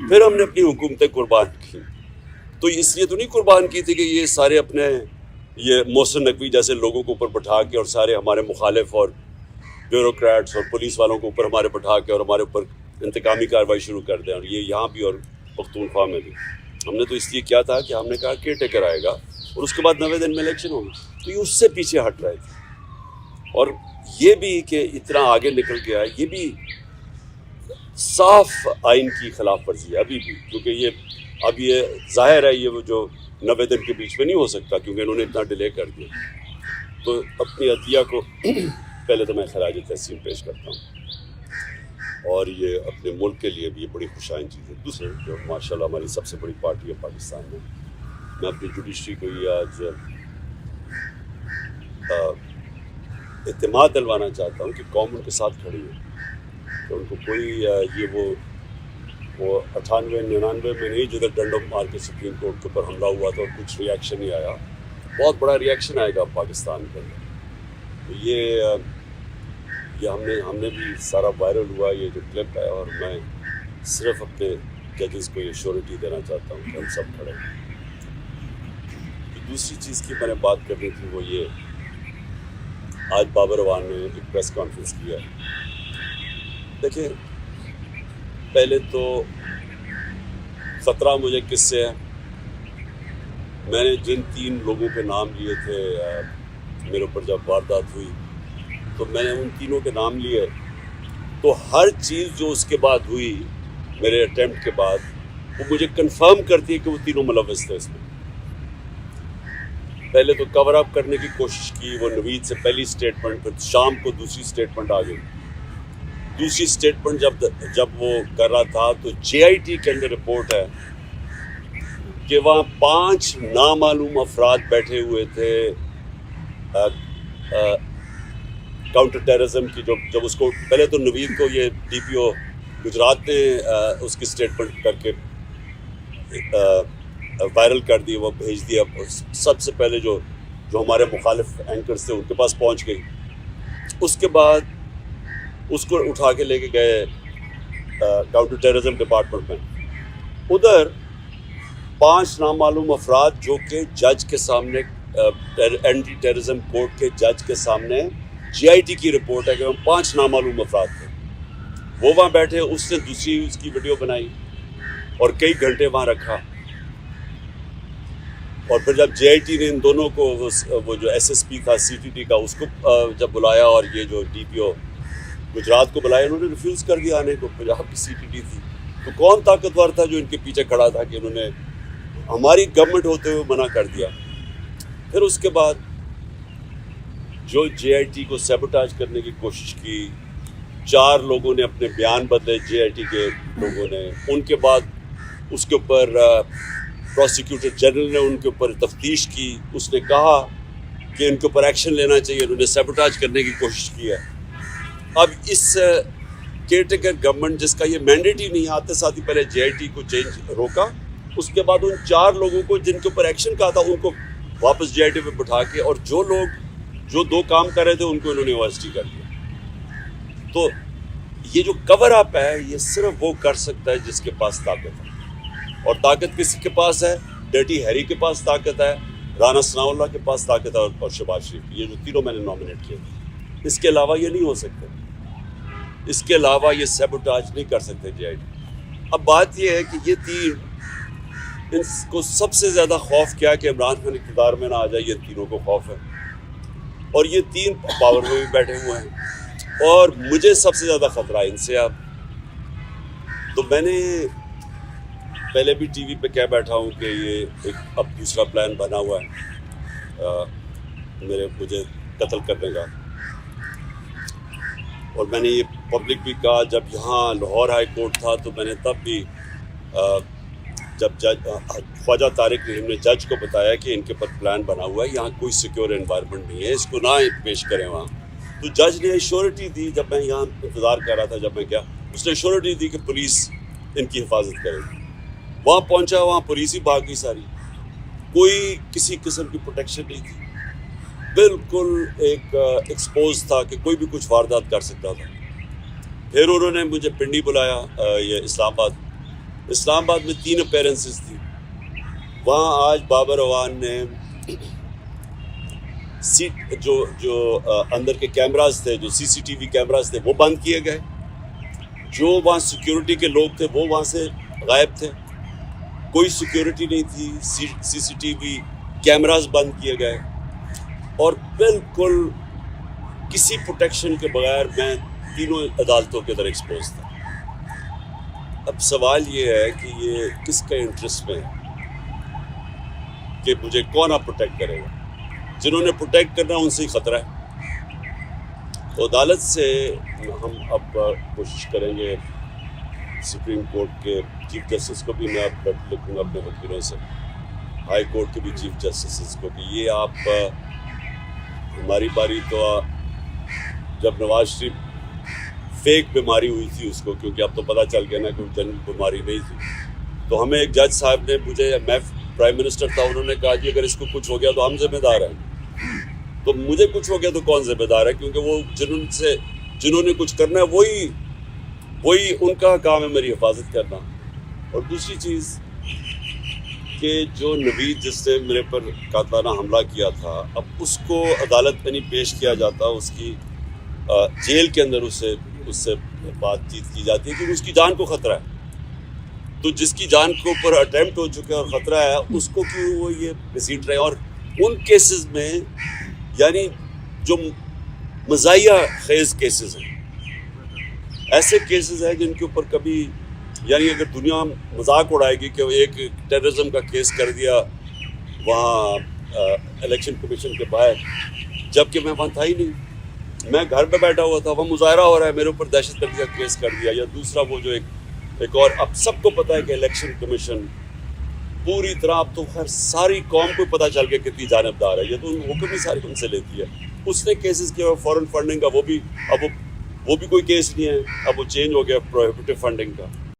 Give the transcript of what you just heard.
پھر ہم نے اپنی حکومتیں قربان کی. تو اس لیے تو نہیں قربان کی تھی کہ یہ سارے اپنے یہ محسن نقوی جیسے لوگوں کو اوپر بٹھا کے اور سارے ہمارے مخالف اور بیوروکریٹس اور پولیس والوں کو اوپر ہمارے بٹھا کے اور ہمارے اوپر انتقامی کارروائی شروع کر دیں. اور یہ یہاں بھی اور پختونخوا میں بھی ہم نے تو اس لیے کیا تھا کہ ہم نے کہا کیئر ٹیکر آئے گا اور اس کے بعد 90 دن میں الیکشن ہوگی. تو یہ اس سے پیچھے ہٹ رہے تھے. اور یہ بھی کہ اتنا آگے نکل گیا ہے، یہ بھی صاف آئین کی خلاف ورزی ہے ابھی بھی، کیونکہ یہ ظاہر ہے یہ وہ جو 90 دن کے بیچ میں نہیں ہو سکتا کیونکہ انہوں نے اتنا ڈیلے کر دیا. تو اپنی عدلیہ کو پہلے تو میں خراج تحسین پیش کرتا ہوں، اور یہ اپنے ملک کے لیے بھی یہ بڑی خوشائن چیز ہے. دوسرے جو ماشاء اللہ ہماری سب سے بڑی پارٹی ہے پاکستان میں اپنی جوڈیشری کو یہ آج اعتماد دلوانا چاہتا ہوں کہ قوم ان کے ساتھ کھڑی ہے، کہ ان کو کوئی یہ وہ 98-99 میں نہیں جدھر ڈنڈوں مار کے سپریم کورٹ کے اوپر حملہ ہوا تھا اور کچھ ریئیکشن نہیں آیا. بہت بڑا ریئیکشن آئے گا پاکستان کے اندر. تو یہ ہم نے بھی سارا وائرل ہوا یہ جو کلپ ہے، اور میں صرف اپنے ججز کو یہ شیورٹی دینا چاہتا ہوں کہ ہم سب کھڑے ہیں. دوسری چیز کی میں نے بات کرنی تھی وہ یہ، آج بابر اعوان نے ایک پریس کانفرنس کیا ہے. دیکھیں پہلے تو خطرہ مجھے کس سے ہے، میں نے جن 3 لوگوں کے نام لیے تھے میرے اوپر جب واردات ہوئی تو میں نے ان تینوں کے نام لیے، تو ہر چیز جو اس کے بعد ہوئی میرے اٹیمپٹ کے بعد وہ مجھے کنفرم کرتی ہے کہ وہ تینوں ملوث تھے اس میں. پہلے تو کور اپ کرنے کی کوشش کی، وہ نوید سے پہلی سٹیٹمنٹ، پھر شام کو دوسری سٹیٹمنٹ آ گئی. دوسری سٹیٹمنٹ جب وہ کر رہا تھا تو JIT کے اندر رپورٹ ہے کہ وہاں 5 نامعلوم افراد بیٹھے ہوئے تھے کاؤنٹر ٹیررزم کی. جب اس کو پہلے تو نوید کو یہ DPO گجرات نے اس کی سٹیٹمنٹ کر کے وائرل کر دی، وہ بھیج دیا. سب سے پہلے جو ہمارے مخالف اینکرز تھے ان کے پاس پہنچ گئی. اس کے بعد اس کو اٹھا کے لے کے گئے کاؤنٹر ٹیررزم ڈپارٹمنٹ میں. ادھر 5 نامعلوم افراد جو کہ جج کے سامنے اینٹی ٹیررزم کورٹ کے جج کے سامنے JIT کی رپورٹ ہے کہ وہ 5 نامعلوم افراد تھے، وہ وہاں بیٹھے. اس نے دوسری اس کی ویڈیو بنائی اور کئی گھنٹے وہاں رکھا. اور پھر جب JIT نے ان دونوں کو وہ جو SSP تھا CTT کا اس کو جب بلایا اور یہ جو DPO گجرات کو بلایا، انہوں نے ریفیوز کر دیا آنے کو. پنجاب کی CTT تھی تو کون طاقتور تھا جو ان کے پیچھے کھڑا تھا کہ انہوں نے ہماری گورنمنٹ ہوتے ہوئے منع کر دیا. پھر اس کے بعد جو JIT کو سیبوٹاج کرنے کی کوشش کی، 4 لوگوں نے اپنے بیان بدلے JIT کے لوگوں نے. ان کے بعد اس کے اوپر پروسیکیوٹر جنرل نے ان کے اوپر تفتیش کی. اس نے کہا کہ ان کے اوپر ایکشن لینا چاہیے، انہوں نے سیبوٹاج کرنے کی کوشش کی ہے. اب اس کیئر ٹیکر گورنمنٹ جس کا یہ مینڈیٹ ہی نہیں آتے ساتھ ہی پہلے JIT کو چینج روکا. اس کے بعد ان 4 لوگوں کو جن کے اوپر ایکشن کہا تھا ان کو واپس JIT پہ بٹھا کے، اور جو لوگ جو 2 کام کر رہے تھے ان کو انہوں نے OST کر دیا. تو یہ جو کور اپ ہے یہ صرف وہ کر سکتا ہے جس کے پاس طاقت ہے. اور طاقت کس کے پاس ہے؟ ڈرٹی ہیری کے پاس طاقت ہے، رانا ثناء اللہ کے پاس طاقت ہے، اور شہباز شریف. یہ جو تینوں میں نے نامنیٹ کیے. اس کے علاوہ یہ نہیں ہو سکتے، اس کے علاوہ یہ سیبوٹاج نہیں کر سکتے JIT. اب بات یہ ہے کہ یہ 3 ان کو سب سے زیادہ خوف کیا کہ عمران خان اقتدار میں نہ آ جائے، یہ تینوں کو خوف ہے. اور یہ 3 پاور میں بھی بیٹھے ہوئے ہیں، اور مجھے سب سے زیادہ خطرہ ہے ان سے. اب تو میں نے پہلے بھی TV پہ کہہ بیٹھا ہوں کہ یہ ایک اب دوسرا پلان بنا ہوا ہے مجھے قتل کرنے کا. اور میں نے یہ پبلک بھی کہا جب یہاں لاہور ہائی کورٹ تھا تو میں نے تب بھی جب جج خواجہ طارق رحیم نے جج کو بتایا کہ ان کے پر پلان بنا ہوا ہے، یہاں کوئی سیکیور انوائرمنٹ نہیں ہے، اس کو نہ پیش کریں وہاں. تو جج نے ایشورٹی دی. جب میں یہاں انتظار کر رہا تھا جب میں گیا، اس نے ایشورٹی دی کہ پولیس ان کی حفاظت کرے گی. وہاں پہنچا، وہاں پولیس ہی بھاگ گئی ساری، کوئی کسی قسم کی پروٹیکشن نہیں تھی. بالکل ایک ایکسپوز تھا کہ کوئی بھی کچھ واردات کر سکتا تھا. پھر انہوں نے مجھے پنڈی بلایا، یہ اسلام آباد، اسلام آباد میں 3 اپیرنسز تھی. وہاں آج بابر اعوان نے جو اندر کے کیمراز تھے، جو سی سی ٹی وی کیمراز تھے، وہ بند کیے گئے. جو وہاں سیکیورٹی کے لوگ تھے وہ وہاں سے غائب تھے. کوئی سیکیورٹی نہیں تھی. سی سی ٹی وی کیمراز بند کیے گئے اور بالکل کسی پروٹیکشن کے بغیر میں تینوں عدالتوں کے اندر ایکسپوز تھا. اب سوال یہ ہے کہ یہ کس کا انٹرسٹ میں ہے کہ مجھے کون آپ پروٹیکٹ کرے گا؟ جنہوں نے پروٹیکٹ کرنا ان سے ہی خطرہ ہے. تو عدالت سے ہم اب کوشش کریں گے، سپریم کورٹ کے چیف جسٹس کو بھی میں اب لکھوں گا اپنے وکیلوں سے، ہائی کورٹ کے بھی چیف جسٹس کو، کہ یہ آپ ہماری باری تو جب نواز شریف فیک بیماری ہوئی تھی اس کو، کیونکہ اب تو پتہ چل گیا نا کہ جنرل بیماری نہیں تھی، تو ہمیں ایک جج صاحب نے میں پرائم منسٹر تھا، انہوں نے کہا کہ اگر اس کو کچھ ہو گیا تو ہم ذمہ دار ہیں. تو مجھے کچھ ہو گیا تو کون ذمہ دار ہے؟ کیونکہ وہ جنہوں نے کچھ کرنا ہے وہی ان کا کام ہے میری حفاظت کرنا. اور دوسری چیز کہ جو نوید جس نے میرے پر قاتلانہ حملہ کیا تھا، اب اس کو عدالت میں نہیں پیش کیا جاتا، اس کی جیل کے اندر اس سے بات چیت کی جاتی ہے کیونکہ اس کی جان کو خطرہ ہے. تو جس کی جان کے اوپر اٹیمپٹ ہو چکا ہے اور خطرہ ہے، اس کو کیوں وہ یہ گھسیٹ رہے ہیں؟ اور ان کیسز میں یعنی جو مزاحیہ خیز کیسز ہیں، ایسے کیسز ہیں جن کے اوپر کبھی یعنی اگر دنیا مذاق اڑائے گی کہ ایک ٹیررزم کا کیس کر دیا وہاں الیکشن کمیشن کے باہر، جبکہ میں وہاں تھا ہی نہیں، میں گھر پہ بیٹھا ہوا تھا، وہ مظاہرہ ہو رہا ہے، میرے اوپر دہشت گردی کا کیس کر دیا. یا دوسرا وہ جو ایک اور، اب سب کو پتہ ہے کہ الیکشن کمیشن پوری طرح، اب تو خیر ساری قوم کو پتہ چل گیا کتنی جانبدار ہے. یہ تو حکم ہی ساری ان سے لیتی ہے. اس نے کیسز کیا فورن فنڈنگ کا، وہ بھی کوئی کیس نہیں ہے، اب وہ چینج ہو گیا پروہیبٹیو فنڈنگ کا.